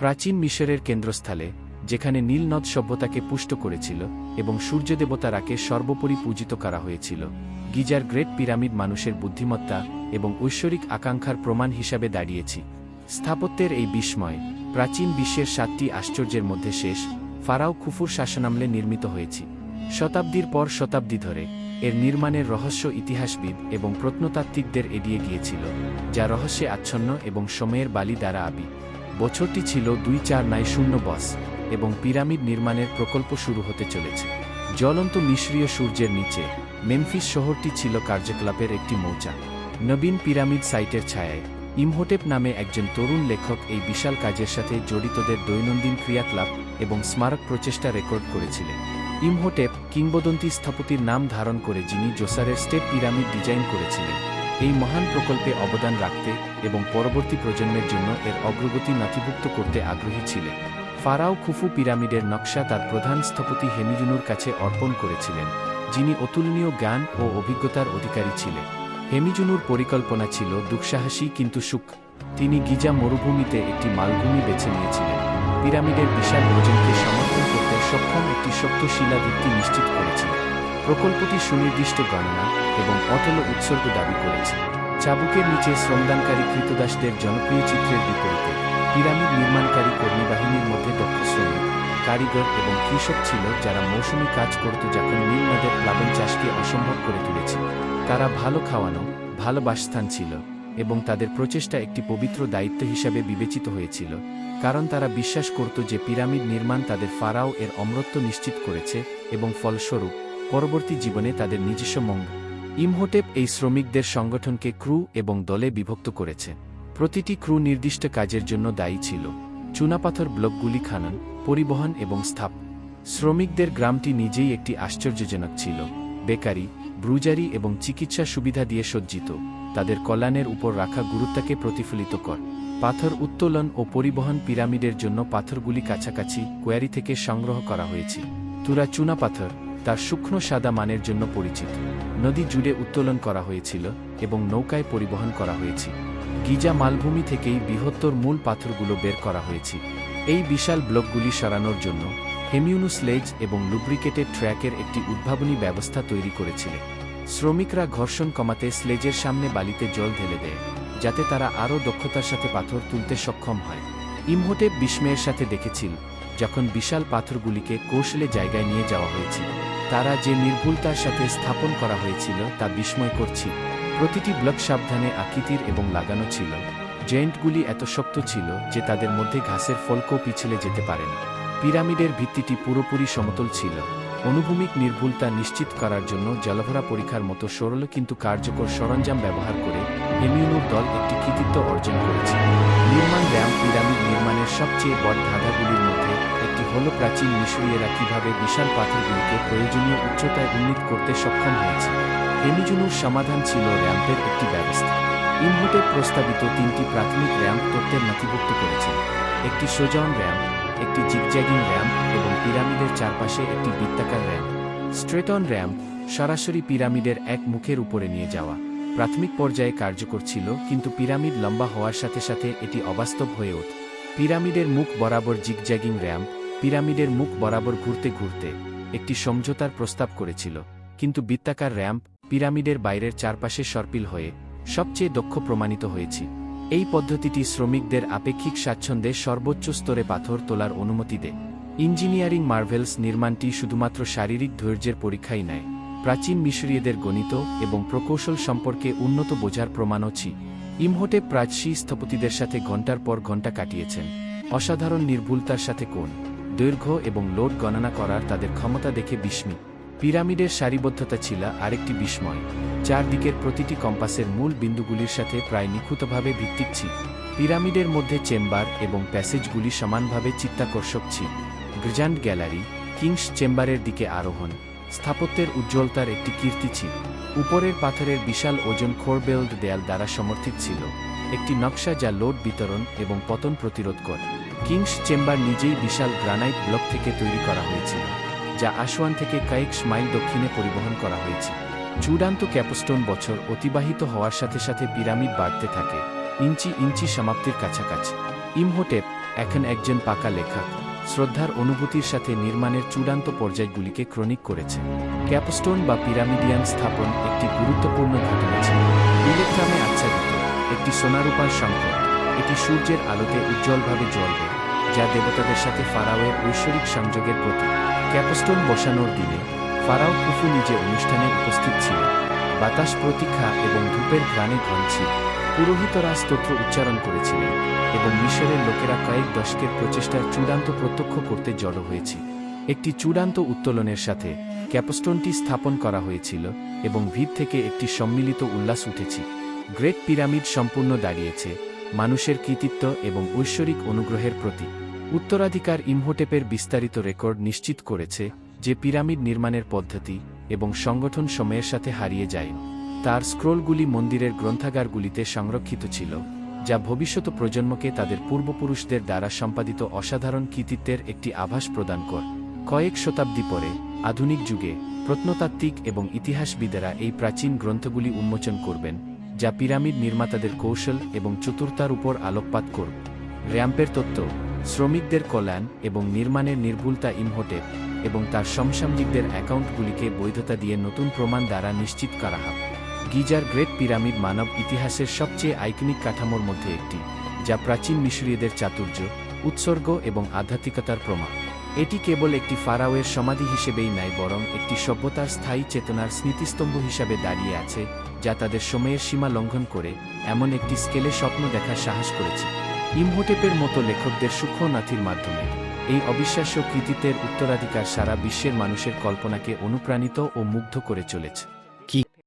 প্রাচীন মিশরের কেন্দ্রস্থলে, যেখানে নীল নদ সভ্যতাকে পুষ্ট করেছিল এবং সূর্যদেবতা রাকে সর্বোপরি পূজিত করা হয়েছিল, গিজার গ্রেট পিরামিড মানুষের বুদ্ধিমত্তা এবং ঐশ্বরিক আকাঙ্ক্ষার প্রমাণ হিসাবে দাঁড়িয়েছে। স্থাপত্যের এই বিস্ময় প্রাচীন বিশ্বের 7টি আশ্চর্যের মধ্যে শেষ। ফারাও খুফুর শাসনামলে নির্মিত হয়েছে। শতাব্দীর পর শতাব্দী ধরে এর নির্মাণের রহস্য ইতিহাসবিদ এবং প্রত্নতাত্ত্বিকদের এড়িয়ে গিয়েছিল, যা রহস্যে আচ্ছন্ন এবং সময়ের বালি দ্বারা আবি। বছরটি ছিল 2490 বস এবং পিরামিড নির্মাণের প্রকল্প শুরু হতে চলেছে। জ্বলন্ত মিশরীয় সূর্যের নিচে মেমফিস শহরটি ছিল কার্যকলাপের একটি মৌজা। নবীন পিরামিড সাইটের ছায়ায় ইমহোটেপ নামে একজন তরুণ লেখক এই বিশাল কাজের সাথে জড়িতদের দৈনন্দিন ক্রিয়াকলাপ এবং স্মারক প্রচেষ্টা রেকর্ড করেছিলেন। ইমহোটেপ কিংবদন্তি স্থপতির নাম ধারণ করে, যিনি জোসারের স্টেপ পিরামিড ডিজাইন করেছিলেন। এই মহান প্রকল্পে অবদান রাখতে এবং পরবর্তী প্রজন্মের জন্য এর অগ্রগতি নথিভুক্ত করতে আগ্রহী ছিলেন। ফারাও খুফু পিরামিডের নকশা তার প্রধান স্থপতি হেমিজুনুর কাছে অর্পণ করেছিলেন, যিনি অতুলনীয় জ্ঞান ও অভিজ্ঞতার অধিকারী ছিলেন। হেমিজুনুর পরিকল্পনা ছিল দুঃসাহসী কিন্তু সূক্ষ্ম। তিনি গিজা মরুভূমিতে একটি মালভূমি বেছে নিয়েছিলেন, পিরামিডের বিশাল ওজনকে সমর্থন করতে সক্ষম একটি শক্ত শিলাভিত্তি নিশ্চিত করেছিলেন। প্রকল্পটি সুনির্দিষ্ট গণনা এবং অটল উৎসর্গ দাবি করেছে। চাবুকের নিচে শ্রমদানকারী কৃতদাসদের জনপ্রিয় চিত্রের বিপরীতে পিরামিড নির্মাণকারী কর্মীবাহিনীর মধ্যে দক্ষ শ্রমিক, কারিগর এবং কৃষক ছিল, যারা মৌসুমী কাজ করত যখন নীল নদের প্লাবন চাষকে অসম্ভব করে তুলেছে। তারা ভালো খাওয়ানো, ভালো বাসস্থান ছিল এবং তাদের প্রচেষ্টা একটি পবিত্র দায়িত্ব হিসাবে বিবেচিত হয়েছিল, কারণ তারা বিশ্বাস করত যে পিরামিড নির্মাণ তাদের ফারাও এর অমরত্ব নিশ্চিত করেছে এবং ফলস্বরূপ পরবর্তী জীবনে তাদের নিজস্ব মঙ্গল। ইমহোটেপ এই শ্রমিকদের সংগঠনকে ক্রু এবং দলে বিভক্ত করেছে। প্রতিটি ক্রু নির্দিষ্ট কাজের জন্য দায়ী ছিল: চুনাপাথর ব্লকগুলি খনন, পরিবহন এবং স্থাপ। শ্রমিকদের গ্রামটি নিজেই একটি আশ্চর্যজনক ছিল। বেকারি, ব্রুজারি এবং চিকিৎসা সুবিধা দিয়ে সজ্জিত, তাদের কল্যাণের উপর রাখা গুরুত্বকে প্রতিফলিত কর। পাথর উত্তোলন ও পরিবহন পিরামিডের জন্য পাথরগুলি কাছাকাছি কোয়ারি থেকে সংগ্রহ করা হয়েছে। তুরা চুনাপাথর তার সূক্ষ্ম সাদা মানের জন্য পরিচিত। নদী জুড়ে উত্তোলন করা হয়েছিল এবং নৌকায় পরিবহন করা হয়েছে। গিজা মালভূমি থেকেই বৃহত্তর মূল পাথরগুলো বের করা হয়েছে। এই বিশাল ব্লকগুলি সরানোর জন্য হেমিউনু স্লেজ এবং লুব্রিকেটেড ট্র্যাকের একটি উদ্ভাবনী ব্যবস্থা তৈরি করেছিলেন। শ্রমিকরা ঘর্ষণ কমাতে স্লেজের সামনে বালিতে জল ঢেলে দেয়, যাতে তারা আরও দক্ষতার সাথে পাথর তুলতে সক্ষম হয়। ইমহোটেপ বিস্ময়ের সাথে দেখেছিল যখন বিশাল পাথরগুলিকে কৌশলে জায়গায় নিয়ে যাওয়া হয়েছিল। তারা যে নির্ভুলতার সাথে স্থাপন করা হয়েছিল তা বিস্ময়কর ছিল। প্রতিটি ব্লক সাবধানে আকৃতির এবং লাগানো ছিল। জয়েন্টগুলি এত শক্ত ছিল যে তাদের মধ্যে ঘাসের ফলকও পিছলে যেতে পারে না। পিরামিডের ভিত্তিটি পুরোপুরি সমতল ছিল। অনুভূমিক নির্ভুলতা নিশ্চিত করার জন্য জলভরা পরীক্ষার মতো সরল কিন্তু কার্যকর সরঞ্জাম ব্যবহার করে হেমিউনুর দল একটি কৃতিত্ব অর্জন করেছে। নির্মাণ র্যাম্প পিরামিড নির্মাণের সবচেয়ে বড় ধাঁধাগুলির মধ্যে একটি হল প্রাচীন মিশরীয়রা কীভাবে বিশাল পাথরগুলিকে প্রয়োজনীয় উচ্চতায় উন্নীত করতে সক্ষম হয়েছে। হেমিজুনুর সমাধান ছিল র্যাম্পের একটি ব্যবস্থা। ইমহোটেপ প্রস্তাবিত 3টি প্রাথমিক র্যাম্প তত্ত্বের নথিভুক্ত করেছে: একটি সোজান র্যাম্প, একটি জিগজ্যাগিং র্যাম্প এবং পিরামিডের চারপাশে একটি বৃত্তাকার র্যাম্প। স্ট্রেটন র্যাম্প সরাসরি পিরামিডের এক মুখের উপরে নিয়ে যাওয়া প্রাথমিক পর্যায়ে কার্যকর ছিল, কিন্তু পিরামিড লম্বা হওয়ার সাথে সাথে এটি অবাস্তব হয়ে ওঠে। পিরামিডের মুখ বরাবর জিগজ্যাগিং র্যাম্প পিরামিডের মুখ বরাবর ঘুরতে ঘুরতে একটি সমঝোতার প্রস্তাব করেছিল, কিন্তু বৃত্তাকার র্যাম্প পিরামিডের বাইরের চারপাশে সর্পিল হয়ে সবচেয়ে দক্ষ প্রমাণিত হয়েছে। এই পদ্ধতিটি শ্রমিকদের আপেক্ষিক স্বাচ্ছন্দ্যে সর্বোচ্চ স্তরে পাথর তোলার অনুমতি দেয়। ইঞ্জিনিয়ারিং মার্ভেলস নির্মাণটি শুধুমাত্র শারীরিক ধৈর্যের পরীক্ষাই নয়, প্রাচীন মিশরীয়দের গণিত এবং প্রকৌশল সম্পর্কে উন্নত বোঝার প্রমাণও ছিল। ইমহোটেপ প্রাচীন স্থপতিদের সাথে ঘণ্টার পর ঘণ্টা কাটিয়েছেন, অসাধারণ নির্ভুলতার সাথে কোণ, দৈর্ঘ্য এবং লোড গণনা করার তাদের ক্ষমতা দেখে বিস্মিত। পিরামিডের সারিবদ্ধতা ছিল আরেকটি বিস্ময়। চারদিকের প্রতিটি কম্পাসের মূল বিন্দুগুলির সাথে প্রায় নিখুঁতভাবে ভিত্তিক ছিল। পিরামিডের মধ্যে চেম্বার এবং প্যাসেজগুলি সমানভাবে চিত্তাকর্ষক ছিল। গ্র্যান্ড গ্যালারি, কিংস চেম্বারের দিকে আরোহণ, স্থাপত্যের উজ্জ্বলতার একটি কীর্তি ছিল। উপরের পাথরের বিশাল ওজন খোরবেল্ড দেয়াল দ্বারা সমর্থিত ছিল, একটি নকশা যা লোড বিতরণ এবং পতন প্রতিরোধ করে। কিংস চেম্বার নিজেই বিশাল গ্রানাইট ব্লক থেকে তৈরি করা হয়েছিল, যা আসওয়ান থেকে কয়েক মাইল দক্ষিণে পরিবহন করা হয়েছে। চূড়ান্ত ক্যাপস্টোন বছর অতিবাহিত হওয়ার সাথে সাথে পিরামিড বাড়তে থাকে, ইঞ্চি ইঞ্চি সমাপ্তির কাছাকাছি। ইমহোটেপ এখন একজন পাকা লেখক শ্রদ্ধার অনুভূতির সাথে নির্মাণের চূড়ান্ত পর্যায়গুলিকে ক্রনিক করেছে। ক্যাপস্টোন বা পিরামিডিয়ান স্থাপন একটি গুরুত্বপূর্ণ ঘটনা ছিল। ইলেকট্রামে আচ্ছাদিত একটি সোনারূপার সংকট, এটি সূর্যের আলোতে উজ্জ্বলভাবে জ্বলবে, যা দেবতাদের সাথে ফারাওয়ের ঐশ্বরিক সংযোগের প্রতীক। ক্যাপস্টোন বসানোর দিনে ফারাও খুফু নিজে অনুষ্ঠানে উপস্থিত ছিল। বাতাস প্রতীক্ষা এবং ধূপের ঘ্রাণে ঘন ছিল। পুরোহিতরা স্তোত্র উচ্চারণ করেছিলেন এবং মিশরের লোকেরা কয়েক দশকের প্রচেষ্টার চূড়ান্ত প্রত্যক্ষ করতে জড়ো হয়েছিল। একটি চূড়ান্ত উত্তোলনের সাথে ক্যাপস্টোনটি স্থাপন করা হয়েছিল এবং ভিত থেকে একটি সম্মিলিত উল্লাস উঠেছে। গ্রেট পিরামিড সম্পূর্ণ দাঁড়িয়েছে মানুষের কৃতিত্ব এবং ঐশ্বরিক অনুগ্রহের প্রতি। উত্তরাধিকার ইমহোটেপের বিস্তারিত রেকর্ড নিশ্চিত করেছে যে পিরামিড নির্মাণের পদ্ধতি এবং সংগঠন সময়ের সাথে হারিয়ে যায়। তার স্ক্রোলগুলি মন্দিরের গ্রন্থাগারগুলিতে সংরক্ষিত ছিল, যা ভবিষ্যৎ প্রজন্মকে তাদের পূর্বপুরুষদের দ্বারা সম্পাদিত অসাধারণ কৃতিত্বের একটি আভাস প্রদান করে। কয়েক শতাব্দী পরে আধুনিক যুগে প্রত্নতাত্ত্বিক এবং ইতিহাসবিদেরা এই প্রাচীন গ্রন্থগুলি উন্মোচন করবেন, যা পিরামিড নির্মাতাদের কৌশল এবং চতুরতার উপর আলোকপাত করবে। র্যাম্পের তত্ত্ব, শ্রমিকদের কল্যাণ এবং নির্মাণের নির্ভুলতা ইমহোটেপ এবং তার সমসাময়িকদের অ্যাকাউন্টগুলিকে বৈধতা দিয়ে নতুন প্রমাণ দ্বারা নিশ্চিত করা হবে। গিজার গ্রেট পিরামিড মানব ইতিহাসের সবচেয়ে আইকনিক কাঠামোর মধ্যে একটি, যা প্রাচীন মিশরীয়দের চাতুর্য, উৎসর্গ এবং আধ্যাত্মিকতার প্রমাণ। এটি কেবল একটি ফারাওয়ের সমাধি হিসেবেই নয়, বরং একটি সভ্যতার স্থায়ী চেতনার স্মৃতিস্তম্ভ হিসাবে দাঁড়িয়ে আছে, যা তাদের সময়ের সীমা লঙ্ঘন করে এমন একটি স্কেলে স্বপ্ন দেখার সাহস করেছে। ইমহোটেপের মতো লেখকদের সূক্ষ্ম নাথির মাধ্যমে এই অবিশ্বাস্য কৃতিত্বের উত্তরাধিকার সারা বিশ্বের মানুষের কল্পনাকে অনুপ্রাণিত ও মুগ্ধ করে চলেছে।